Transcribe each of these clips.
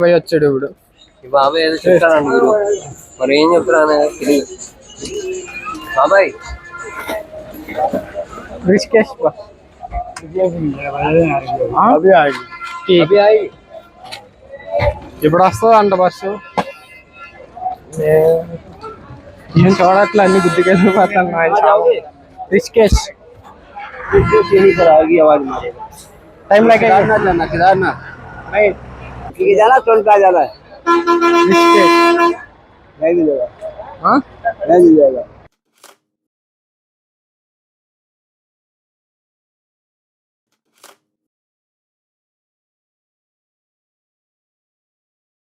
పోయి వచ్చాడు ఇప్పుడు బాబాయ్ ఏదో చెప్తానండి మీరు మరి ఏం చెప్తారా తెలియదు బాబాయ్ ऋषिकेश ఇప్పుడు వస్తుంది అంట బస్సు నేను చూడట్లే అన్ని గుర్తుకెళ్ళిపోతాను ऋषिकेश टाइम लगेगा केदारनाथ नहीं जाना चल का जाना है नहीं मिलेगा हाँ नहीं मिलेगा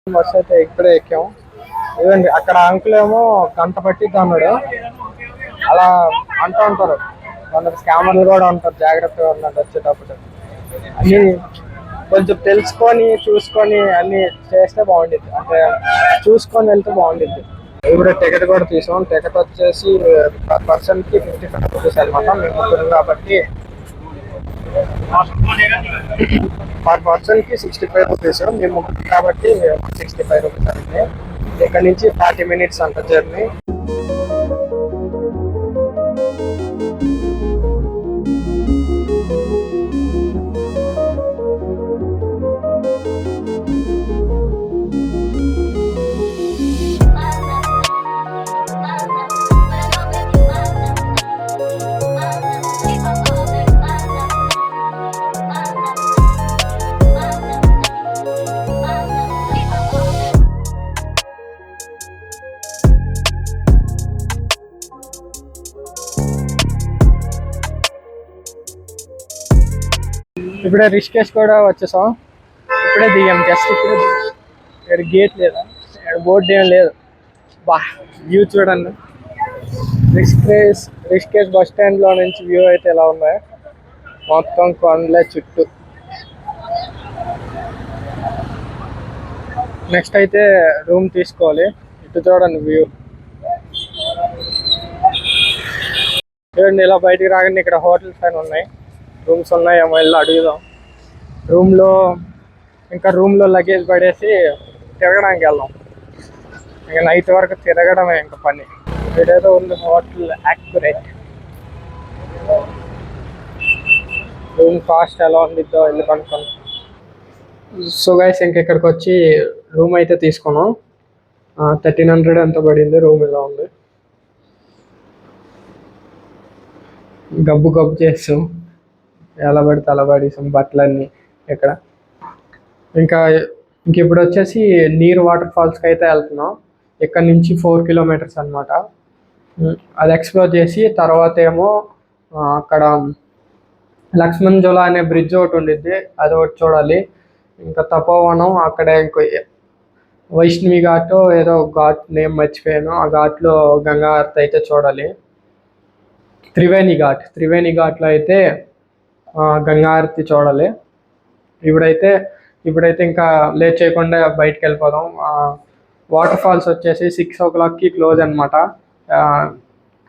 బస్ అయితే ఇప్పుడే ఎక్కాము ఇదండి అక్కడ అంకుల్ ఏమో గంట పట్టిద్ది అన్నాడు అలా అంటూ ఉంటారు కొందరు స్కామర్లు కూడా ఉంటారు జాగ్రత్తగా ఉన్నట్టు వచ్చేటప్పుడు అన్ని కొంచెం తెలుసుకొని చూసుకొని అన్ని చేస్తే బాగుండిద్ది అంటే చూసుకొని వెళ్తే బాగుండిద్ది ఇప్పుడు టికెట్ కూడా తీసాం టికెట్ వచ్చేసి పర్ పర్సన్కి 55 రూపీస్ అనమాట మేము ముగ్గురు కాబట్టి పర్ పర్సన్కి 65 రూపీస్ మేము ముగ్గురు కాబట్టి 65 రూపీస్ అంటే ఇక్కడ నుంచి 40 మినిట్స్ అంట జర్నీ ఇప్పుడే రిషికేష్ కూడా వచ్చేసాం ఇప్పుడే దిగాం జస్ట్ ఇప్పుడే ఇక్కడ గేట్ లేదా ఇక్కడ బోర్డు ఏం లేదు బా వ్యూ చూడండి రిషికేష్ బస్ స్టాండ్లో నుంచి వ్యూ అయితే ఎలా ఉన్నాయో మొత్తం కొండలే చుట్టూ నెక్స్ట్ అయితే రూమ్ తీసుకోవాలి ఇటు చూడండి వ్యూ చూడండి ఇలా బయటికి రాగానే ఇక్కడ హోటల్స్ అని ఉన్నాయి రూమ్స్ ఉన్నాయేమో వెళ్ళి అడుగుదాం రూమ్లో లగేజ్ పడేసి తిరగడానికి వెళ్దాం ఇంకా నైట్ వరకు తిరగడమే ఇంకా పని ఇదేదో ఉంది హోటల్ యాక్యురేట్ రూమ్ కాస్ట్ ఎలా ఉండిద్దో వెళ్ళి కనుక్కోండి సో గైస్ ఇక్కడికి వచ్చి రూమ్ అయితే తీసుకున్నాం 1300 ఎంత పడింది రూమ్ ఇలా ఉంది గబ్బు చేస్తాం ఎలా పడితే అలా పడేసాం బట్టలన్నీ ఇక్కడ ఇప్పుడు వచ్చేసి నీరు వాటర్ ఫాల్స్కి అయితే వెళ్తున్నాం ఇక్కడ నుంచి 4 కిలోమీటర్స్ అనమాట అది ఎక్స్ప్లోర్ చేసి తర్వాత ఏమో అక్కడ లక్ష్మణ్ జోలా అనే బ్రిడ్జ్ ఒకటి ఉండిద్ది అది ఒకటి చూడాలి ఇంకా తపోవనం అక్కడ ఇంకో వైష్ణవి ఘాట్ ఏదో ఘాట్ నేమ్ మర్చిపోయాను ఆ ఘాట్లో గంగా హారతి అయితే చూడాలి త్రివేణి ఘాట్లో అయితే గంగా హారతి చూడాలి ఇప్పుడైతే ఇంకా లేట్ చేయకుండా బయటకు వెళ్ళిపోదాం వాటర్ ఫాల్స్ వచ్చేసి 6 o'clockకి క్లోజ్ అనమాట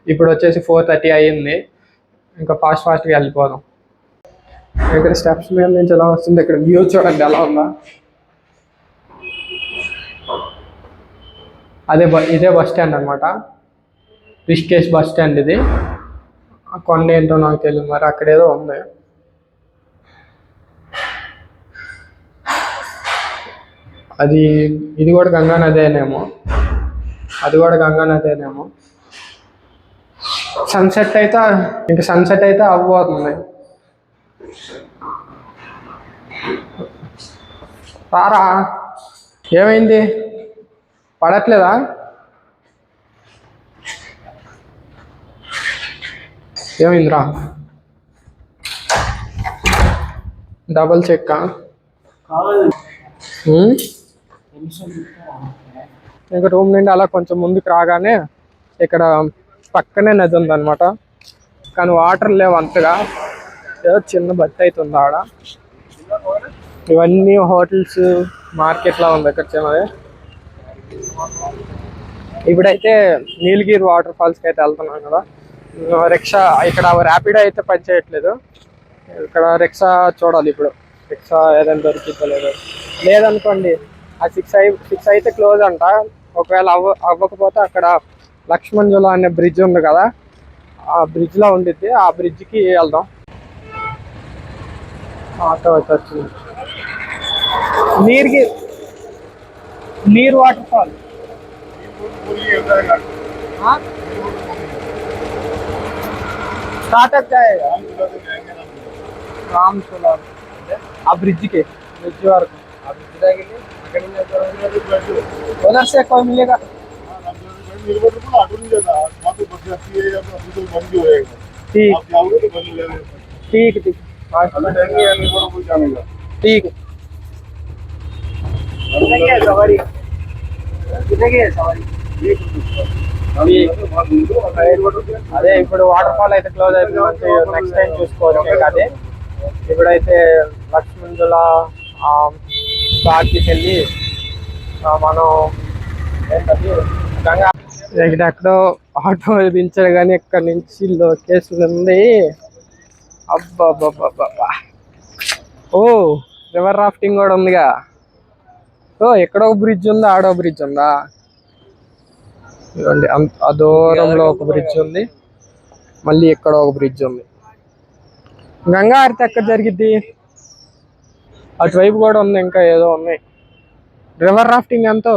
ఇప్పుడు వచ్చేసి 4:30 అయ్యింది ఇంకా ఫాస్ట్గా వెళ్ళిపోదాం ఇక్కడ స్టెప్స్ మీద నుంచి ఎలా వస్తుంది ఇక్కడ వ్యూ చూడండి ఎలా ఉందా ఇదే బస్ స్టాండ్ అనమాట రిషికేష్ బస్ స్టాండ్ ఇది కొండ ఏంటో నాకు తెలియదు మరి అక్కడ ఏదో ఉంది ఇది కూడా గంగా నదేనేమో సన్సెట్ అయితే అవ్వబోతుంది రారా ఏమైంది పడట్లేదా ఏమైందిరా డబల్ చెక్ ఇంకా రూమ్ నుండి అలా కొంచెం ముందుకు రాగానే ఇక్కడ పక్కనే నది ఉందన్నమాట కానీ వాటర్ లేవు అంతగా ఏదో చిన్న బట్టి అవుతుంది ఆడ ఇవన్నీ హోటల్స్ మార్కెట్లా ఉంది ఇక్కడ చిన్నది ఇప్పుడైతే నీలగిరి వాటర్ ఫాల్స్కి అయితే వెళ్తున్నాం కదా రిక్షా ఇక్కడ ర్యాపిడో అయితే పనిచేయట్లేదు ఇక్కడ రిక్షా చూడాలి ఇప్పుడు రిక్షా ఏదైనా దొరికిద్దో లేదనుకోండి ఆ 6 అయితే క్లోజ్ అంట. ఒకవేళ అవ్వకపోతే అక్కడ లక్ష్మణ్ జులా అనే బ్రిడ్జ్ ఉంది కదా, ఆ బ్రిడ్జ్ లో ఉండిద్ది, ఆ బ్రిడ్జ్కి వెళ్దాం. ఆటో వచ్చింది. నీరు వాటర్ ఫాల్. స్టార్ట్ जाएगा राम चोला ఆ బ్రిడ్జ్ వరకు. उधर से कोई मिलेगा? ठीक ठीक ठीक ठीक सवारी అదే ఇప్పుడు వాటర్ ఫాల్ అయితే క్లోజ్ అయిపోయింది. నెక్స్ట్ టైం చూసుకోవచ్చు. అదే ఇప్పుడైతే లక్ష్మణ్ జులా ఘాట్కి వెళ్ళి మనం ఏంటది గంగా ఎక్కడెక్కడో ఆటో దించారు కానీ ఇక్కడ నుంచి లొకేషన్ ఉంది. అబ్బాబ్బాబ్బా. ఓ రివర్ రాఫ్టింగ్ కూడా ఉందిగా. ఓ ఎక్కడో బ్రిడ్జ్ ఉందా, ఆడో బ్రిడ్జ్ ఉందా? ఇవ్వండి, ఆ దూరంలో ఒక బ్రిడ్జ్ ఉంది, మళ్ళీ ఇక్కడ ఒక బ్రిడ్జ్ ఉంది. గంగా హారతి ఎక్కడ జరిగిద్ది? అటువైపు కూడా ఉంది, ఇంకా ఏదో ఉన్నాయి. రివర్ రాఫ్టింగ్ ఎంతో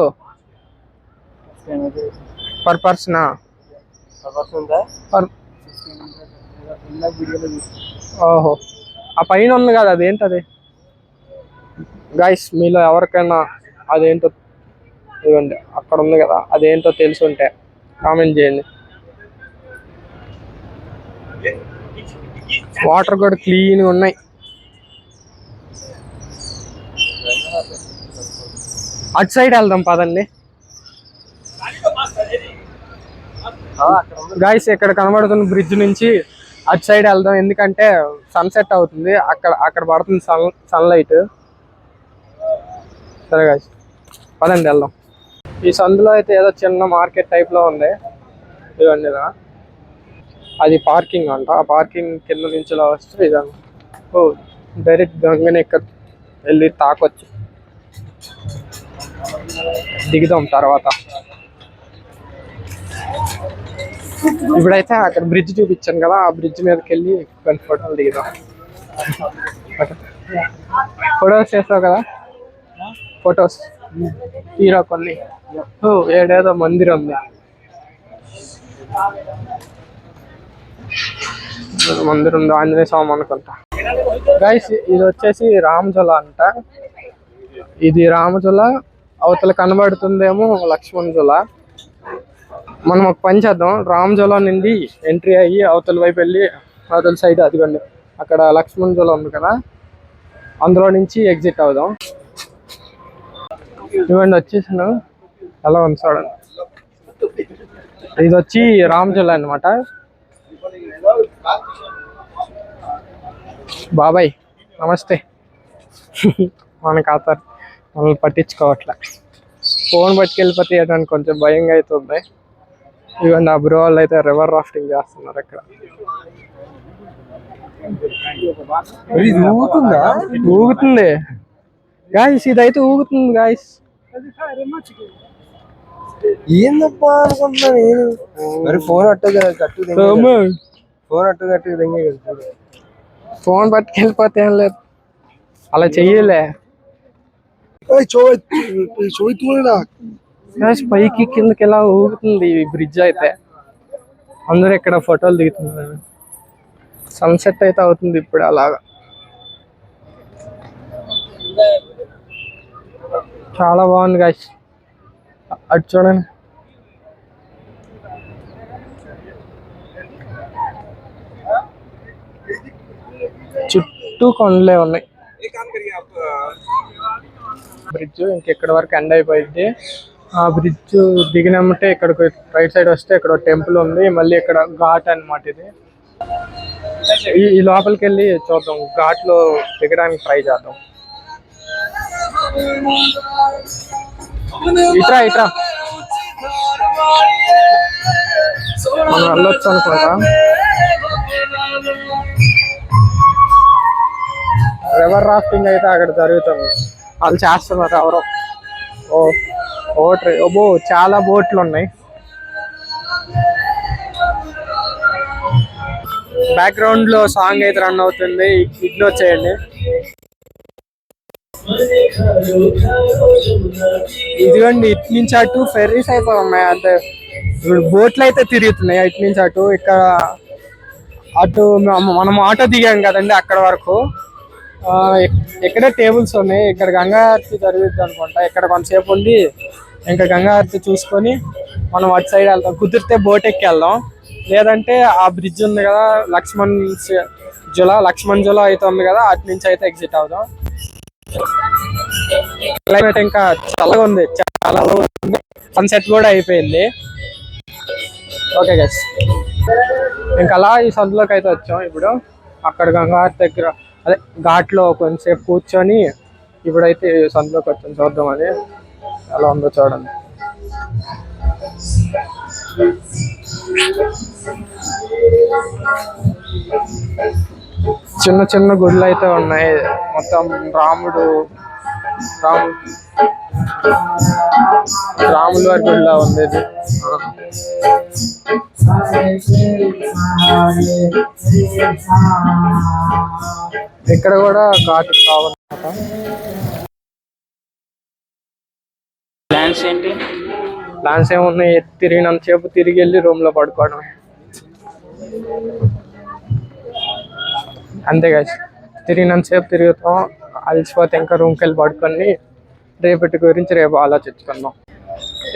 పర్ పర్సనా? ఓహో, ఆ పైన ఉంది కదా, అదేంటది గైస్? మీలో ఎవరికైనా అదేంటో ఇవ్వండి, అక్కడ ఉంది కదా, అదేంటో తెలుసుంటే కామెంట్ చేయండి. వాటర్ కూడా క్లీన్గా ఉన్నాయి. అటు సైడ్ వెళ్దాం పదండి గాయస్. ఇక్కడ కనబడుతున్న బ్రిడ్జ్ నుంచి అటు సైడ్ వెళ్దాం, ఎందుకంటే సన్సెట్ అవుతుంది, అక్కడ పడుతుంది సన్లైట్. సరే గాయస్, పదండి వెళ్దాం. ఈ సందులో అయితే ఏదో చిన్న మార్కెట్ టైప్ లో ఉంది. ఇవన్నీ అది పార్కింగ్ అంట. ఆ పార్కింగ్ కింద నుంచి ఇలా వస్తే ఇదన్న. ఓ డైరెక్ట్ గంగని ఇక్కడ వెళ్ళి తాకొచ్చు. దిగుదాం తర్వాత. ఇప్పుడైతే అక్కడ బ్రిడ్జ్ చూపించాను కదా, ఆ బ్రిడ్జ్ మీదకి వెళ్ళి కొన్ని ఫోటోలు దిగుదాం. ఫొటోస్ చేస్తావు కదా, ఫొటోస్ తీరా కొన్ని. ఓ ఏడేదో మందిరం ఉంది. మందిరం ఉంది, ఆంజనేయ స్వామి అనుకుంటా. గైస్ ఇది వచ్చేసి రామజులా అంట. ఇది రామజులా, అవతల కనబడుతుందేమో లక్ష్మణ్ జులా. మనం ఒక పని చేద్దాం, రామజులా నుండి ఎంట్రీ అయ్యి అవతల వైపు వెళ్ళి అవతల సైడ్ అదిగోండి అక్కడ లక్ష్మణ్ జులా ఉంది కదా, అందులో నుంచి ఎగ్జిట్ అవుదాం. ఇవ్వండి వచ్చేసాను, ఎలా ఉంది చూడండి. ఇది వచ్చి రామజులా అనమాట. బాబాయ్ నమస్తే. మన ఖాతారు మనల్ని పట్టించుకోవట్లే. ఫోన్ పట్టుకెళ్ళిపోతే ఏంటంటే కొంచెం భయంగా అవుతుంది. ఇవన్నీ ఆ బ్రో వాళ్ళు అయితే రివర్ రాఫ్టింగ్ చేస్తున్నారు ఇక్కడ. ఊగుతుంది గాయస్, ఇదైతే ఊగుతుంది గాయస్. ఏందబ్బా అనుకుంటున్నాను నేను. మరి ఫోన్ అట్టు ఫోన్ పట్టుకెళ్ళిపోతే ఏం లేదు, అలా చెయ్యలే. పైకి కిందకి ఎలా ఊగుతుంది ఈ బ్రిడ్జ్ అయితే. అందరూ ఇక్కడ ఫోటోలు దిగుతున్నారు. సన్సెట్ అయితే అవుతుంది ఇప్పుడు అలాగా. చాలా బాగుంది గాయస్, అటు చూడండి. చుట్టూ కొండలే ఉన్నాయి. బ్రిడ్జ్ ఇంకెక్కడ వరకు ఎండ్ అయిపోయింది. ఆ బ్రిడ్జ్ దిగినమ్మంటే ఇక్కడికి రైట్ సైడ్ వస్తే ఇక్కడ టెంపుల్ ఉంది, మళ్ళీ ఇక్కడ ఘాట్ అన్నమాట. ఇది ఈ లోపలికి వెళ్ళి చూద్దాం, ఘాట్ లో దిగడానికి ట్రై చేద్దాం. ఇట్రా ఇట్రా మనం వెళ్ళొచ్చు అనుకుంటా. రివర్ రాఫ్టింగ్ అయితే అక్కడ జరుగుతుంది, వాళ్ళు చేస్తున్నారు ఎవరో. ఓ ఓబో చాలా బోట్లు ఉన్నాయి. బ్యాక్గ్రౌండ్ లో సాంగ్ అయితే రన్ అవుతుంది, ఇగ్నోర్ చేయండి. ఇదిగోండి ఇటు నుంచి అటు ఫెర్రీస్ అయితే ఉన్నాయి, అంటే ఇప్పుడు బోట్లు అయితే తిరుగుతున్నాయి ఇటు నుంచి అటు. ఇక్కడ అటు మనం ఆటో దిగాం కదండి అక్కడ వరకు. ఇక్కడే టేబుల్స్ ఉన్నాయి. ఇక్కడ గంగాహారతి జరుగుతుంది అనుకుంటా. ఇక్కడ కొంతసేపు ఉండి ఇంకా గంగాహారతి చూసుకొని మనం అటు సైడ్ వెళ్తాం. కుదిరితే బోట్ ఎక్కి వెళ్దాం, లేదంటే ఆ బ్రిడ్జ్ ఉంది కదా లక్ష్మణ్ జులా అయితే ఉంది కదా, అటు నుంచి అయితే ఎగ్జిట్ అవుదాం. క్లైమేట్ ఇంకా చల్లగా ఉంది, చాలా సన్సెట్ కూడా అయిపోయింది. ఓకే గైస్, ఇంకా అలా ఈ సందులోకి అయితే వచ్చాం. ఇప్పుడు అక్కడ గంగాహారతి దగ్గర అదే ఘాట్లో కొంచెంసేపు కూర్చొని ఇప్పుడైతే సందులోకి వచ్చాం. చూద్దాం అది ఎలా ఉందో చూడండి. చిన్న చిన్న గుళ్ళు అయితే ఉన్నాయి. మొత్తం రాముల వారి గుడిలా ఉంది ఇది. ఇక్కడ కూడా ఘాటు కావాలన్నమాట. ప్లాన్స్ ఏమున్నాయి, తిరిగినంతసేపు తిరిగి వెళ్ళి రూమ్ లో పడుకోవడం అంతే కదా. తిరిగినంతసేపు తిరుగుతాం, అలసిపోతే ఇంకా రూమ్కి వెళ్ళి పడుకొని రేపటి గురించి రేపు ఆలోచించుకుందాం.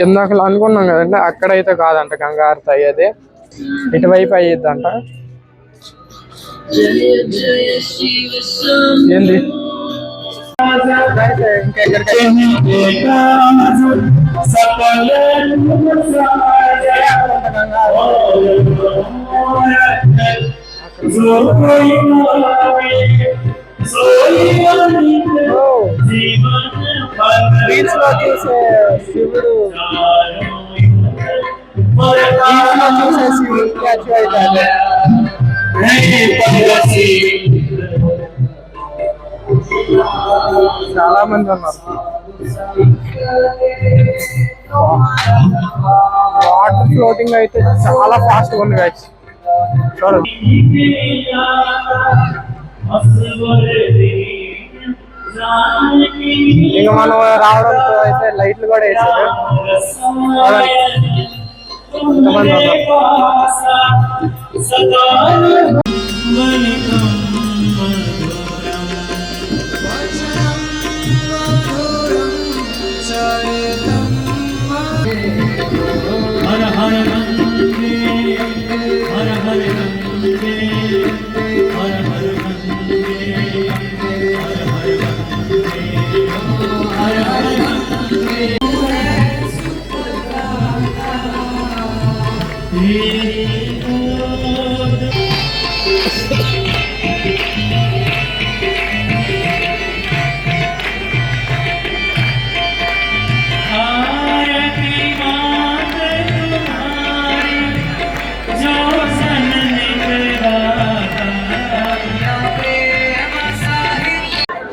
ఇందాక అనుకున్నాం కదండి, అక్కడైతే కాదంట గంగాహారతి అయ్యేది, ఇటువైపు అయ్యిద్దంట. ఏంది రీల్స్ లో చూసే శివుడు చాలా మంది ఉన్నారు. వాటర్ ఫ్లోటింగ్ అయితే చాలా ఫాస్ట్ గా ఉంది గైస్, చూడండి. ఇంకా మనం రావడంతో అయితే లైట్లు కూడా వేసారు. ఎంతమంది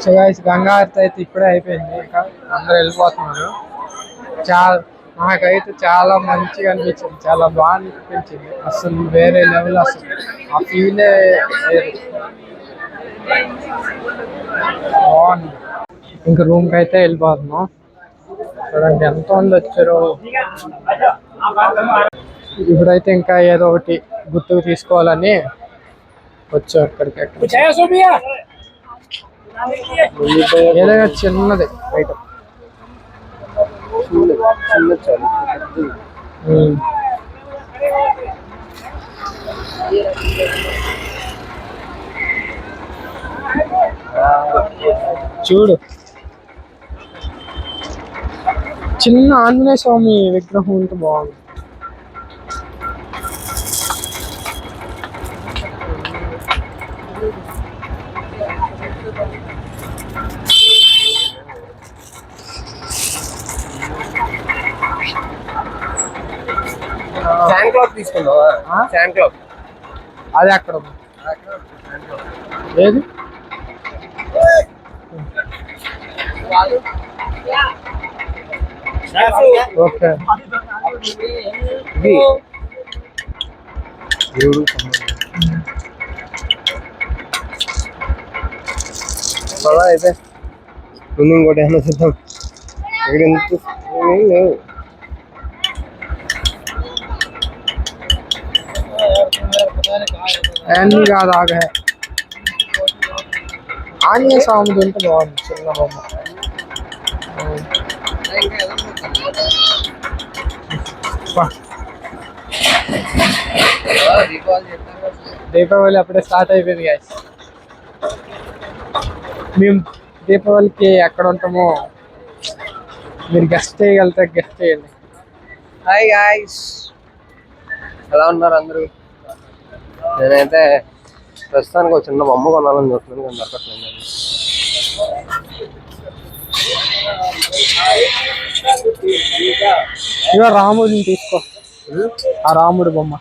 సో గైస్, గంగాహారతి అయితే ఇప్పుడే అయిపోయింది, ఇంకా అందరూ వెళ్ళిపోతున్నారు. నాకైతే చాలా మంచిగా అనిపించింది, చాలా బాగా అనిపించింది. అసలు వేరే లెవెల్, అసలు ఆ ఫీలే వేరు, బాగుంది. ఇంకా రూమ్కి అయితే వెళ్ళిపోతున్నాం. చూడండి ఎంత మంది వచ్చారో. ఇప్పుడైతే ఇంకా ఏదో ఒకటి గుర్తుకు తీసుకోవాలని వచ్చాం ఇక్కడికి. ఏదైనా చిన్నది ఐటమ్ చూడు, చిన్న ఆంజనేయ స్వామి విగ్రహం ఉంటే బాగుంది. ఫ్యాన్ క్లాత్ తీసుకున్నావా? ఫ్యాన్ క్లాత్ అది అక్కడ ఏది ఓకే ఇది దేవుడు అలా అయితే ముందు ఇంకోటి ఏమన్నా చూద్దాం. ఇక్కడ ఎంత ఏం లేవు. అన్నీ కాదు ఆగే ఆంజనేయ స్వామిది ఉంటే బాగుంది చిన్న బొమ్మ. వా. దీపావళి అప్పుడే స్టార్ట్ అయిపోయింది గాయస్. మేము దీపావళికి ఎక్కడ ఉంటామో మీరు గెస్ట్ చేయగలితే గెస్ట్ చేయండి. హాయ్ గాయ్స్, ఎలా ఉన్నారు అందరూ? నేనైతే ప్రస్తుతానికి ఒక చిన్న బొమ్మ కొనాలని చూస్తున్నాను కానీ దొరకట్లేదు. ఇక రాముడిని తీసుకో. ఆ రాముడి బొమ్మ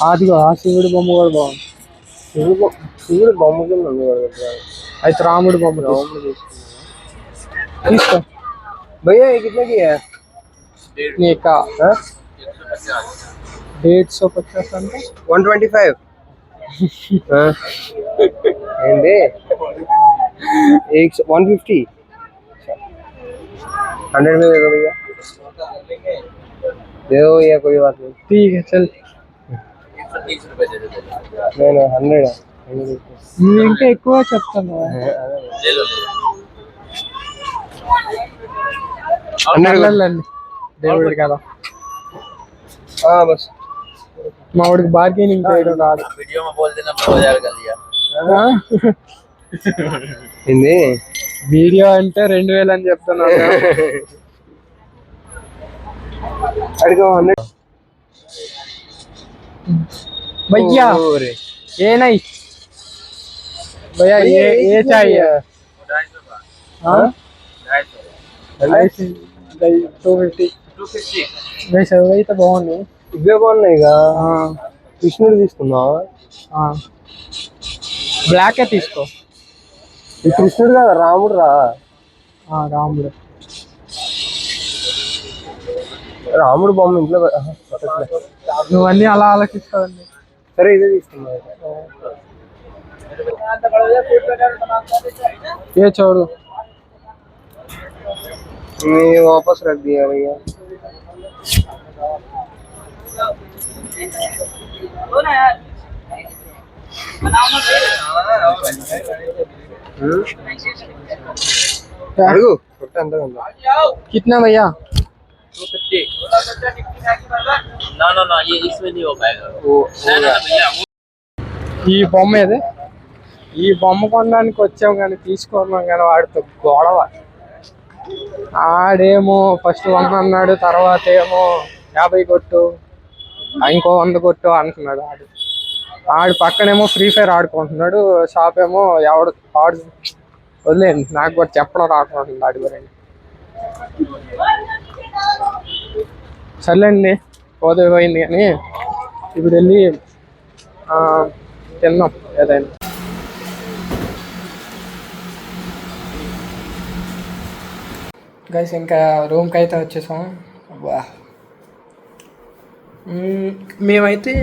అదిగో ఆ శివుడి బొమ్మ కూడా బాగుంది. శివుడు బొమ్మ కింద ఉంది కదా. అయితే రాముడి బొమ్మ తీసుకో. భయ్యా కిतना की है? నీకా 150 అంటే 125. ఏంటి 150 100 में दे दो भैया, दे दो भैया, कोई बात नहीं. ठीक है चल. నేను 100 నువ్వు ఇంకా ఎక్కువ చెప్తాను. వెళ్ళండి దేవుడి కదా. బస్ మా వాడికి బార్గెనింగ్ చేయడం రాదు. ఏంది వీడియో అంటే 2000 అని చెప్తున్నాను. అడిగా 100 भैया ये नहीं भैया ये चाहिए. हाँ 250 वैसे वही तो బాగుంది. ఇవే బాగున్నాయిగా. కృష్ణుడు తీసుకున్నావా? బ్లాక్ తీసుకో. ఈ కృష్ణుడు కదా, రాముడు రా. రాముడు రాముడు బొమ్మ ఇంట్లో నువ్వన్నీ అలా ఆలోచిస్తావండి. సరే ఇదే తీసుకున్నా. ये छोड़ो, मैं वापस रख दिया भैया. कितना भैया? 250. ना ये इसमें नहीं हो पाएगा. भैया ఈ బొమ్మ ఏది? ఈ బొమ్మ కొనడానికి వచ్చాం కానీ తీసుకున్నాం కానీ వాడితో గొడవ. ఆడేమో ఫస్ట్ 100 అన్నాడు, తర్వాత ఏమో 50 కొట్టు, ఇంకో 100 కొట్టు అంటున్నాడు. ఆడు పక్కనేమో ఫ్రీ ఫైర్ ఆడుకుంటున్నాడు. షాప్ ఏమో ఎవడు ఆడు వదిలేండి, నాకు కూడా చెప్పడం రాకుంటుంది ఆడి గురించి. సర్లేండి పోతే పోయింది కానీ ఇప్పుడు వెళ్ళి తిన్నాం ఏదైనా. గైస్ ఇంకా రూమ్కి అయితే వచ్చేసాం. అబ్బా మేమైతే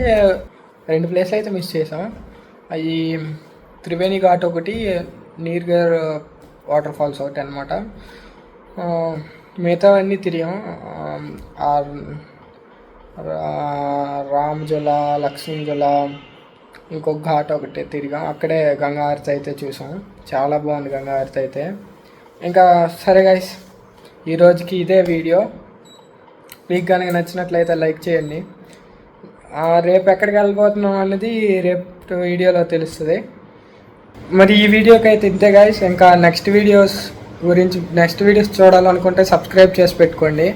2 ప్లేస్లు అయితే మిస్ చేసాం. అవి త్రివేణి ఘాట్ ఒకటి, నీర్గర్ వాటర్ ఫాల్స్ ఒకటి అనమాట. మిగతావన్నీ తిరిగాం. రామ్జుల, లక్ష్మీజుల, ఇంకొక ఘాట్ ఒకటి తిరిగాం. అక్కడే గంగా హారతి అయితే చూసాం. చాలా బాగుంది గంగా హారతి అయితే. ఇంకా సరే గైస్, ఈరోజుకి ఇదే వీడియో. మీకు కనుక నచ్చినట్లయితే లైక్ చేయండి. రేపు ఎక్కడికి వెళ్ళిపోతున్నాం అనేది రేపు వీడియోలో తెలుస్తుంది. మరి ఈ వీడియోకి అయితే ఇంతే గైస్. ఇంకా నెక్స్ట్ వీడియోస్ చూడాలనుకుంటే సబ్స్క్రైబ్ చేసి పెట్టుకోండి.